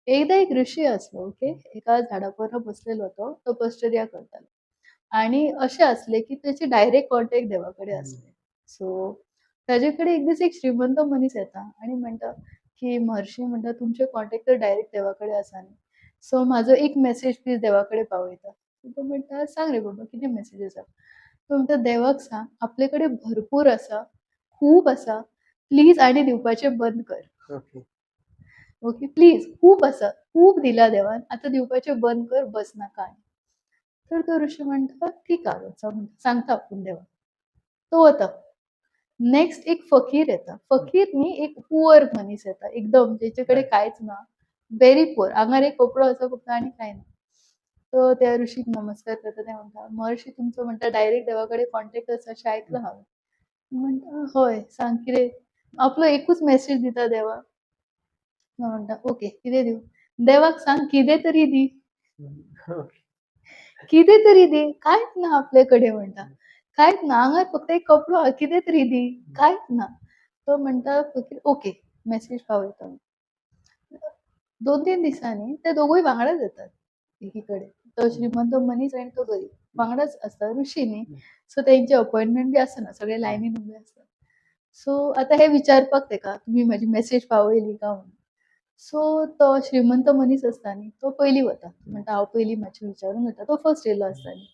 एकदा एक ऋषी असलो, ओके. एका झाडावर बसलेलो होतो. तपश्चर्या करताना. आणि असे असले, की त्याचे डायरेक्ट कॉन्टॅक्ट देवाकडे हं. असले. सो त्याच्याकडे एक दिवस एक श्रीमंत मनीस येता आणि म्हणटा, की "महर्षी म्हणटा तुमचे कॉन्टॅक्ट तर डायरेक्ट देवाकडे आसानी. सो म्हाजो एक मेसेज प्लीज देवाकडे पावयता." तो म्हणटा, "सांग रे बाबा कितें मेसेज आसा?" तो म्हणटा, "देवाक सांग आपले कडेन भरपूर आसा, खूब आसा. प्लीज आनी दिवपाचें बंद कर." ओके. ओके. प्लीज खूप आसा. खूप दिला देवान. आता दिवपाचें बंद कर, बस नाका आनी. तर तो ऋषी म्हणटा, "ठीक हा गो, चल सांगता आपूण देवाक." तो वता. नेक्स्ट एक फकीर येता. हं. फकीर न्ही एक पुअर मनीस येता. एकदम जेचे कडेन कांयच ना. Very poor. आंगार एक कपडो आसा फक्त आनी कांय ना. तो त्या ऋषीक नमस्कार करता. ते म्हणटा, "महर्षी तुमचो म्हणटा डायरेक्ट देवाकडे कॉन्टॅक्ट आसा अशें हं. आयकलां हांवें." म्हणटा, "हय, सांग कितें?" आपलो एकूच मेसेज दिता देवाक. तो म्हणटा, "ओके, कितें दिवं?" देवाक सांग कितें तरी दी. हं. ओके. कितें तरी दे. कांयच ना आपले कडेन म्हणटा. हं. कांयच ना. आंगार फक्त एक कपडो हा. कितें तरी दी. हं. कांयच ना. तो म्हणटा फकीर, "ओके, मेसेज पावयता." 2-3 दिसांनी ते दोगूय वांगडाच येतात एकीकडे. तो हं. श्रीमंत मनीस आणि तो गरीब वांगडाच आसता. ऋषी न्ही. हं. सो तेंची अपॉइंटमेंट बी आसना. सगळे हं. लायनीन उबे आसतात. सो आता हे विचारपाक तेका, "तुमी म्हाजी मेसेज पावयली काय?" म्हणून. सो तो श्रीमंत मनीस आसता न्ही, तो पयलीं वता. हं. म्हणटा, "हांव पयलीं मातशें विचारून येता." तो फर्स्ट येयलो आसता न्ही.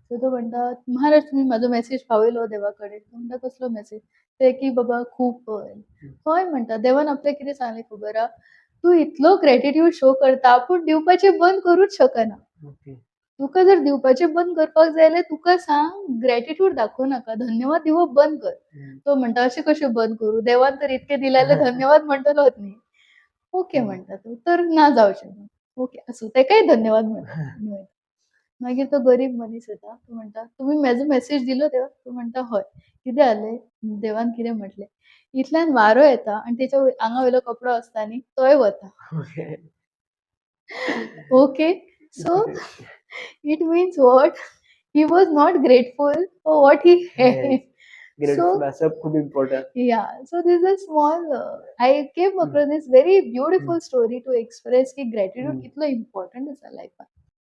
सो तो म्हणटा, "महाराज तुमी म्हाजो मेसेज पावयलो देवाकडेन." तो म्हणटा, "कसलो मेसेज?" ते की बाबा खूब पळय. हं. हय म्हणटा, "देवान आपल्याक कितें सांगलें खबर हा? तूं इतलो ग्रॅटिट्यूड शो करता, पूण दिवपाचें बंद करूच शकना. ओके. तुका जर दिवपाचें बंद करपाक जाय जाल्यार तुका सांग ग्रॅटिट्यूड दाखोव नाका. धन्यवाद दिवप बंद कर." हं. तो म्हणटा, "अशें कशें बंद करूं? देवान तर इतकें दिलें जाल्यार धन्यवाद म्हणटलोच न्ही." ओके हं. म्हणटा तो. तर ना जावचें ना. ओके आसूं तेकाय धन्यवाद म्हणटा आनी वयता. मागीर तो गरीब मनीस येता. तो म्हणटा, "तुमी म्हाजो मेसेज दिलो देवाक?" तो म्हणटा, "हय." "कितें जालें?" देवान कितें म्हटलें? इतल्यान वारो येता आनी तेच्या आंगा वयलो कपडो आसता न्ही, तोय वता. Okay. Okay. So it means what? He was not grateful for what he yes. had. So grateful असं खूप important. yeah, so this is a small. I came हं. across this very हं. beautiful story to express की gratitude हं. कितलो important आसा लायफान.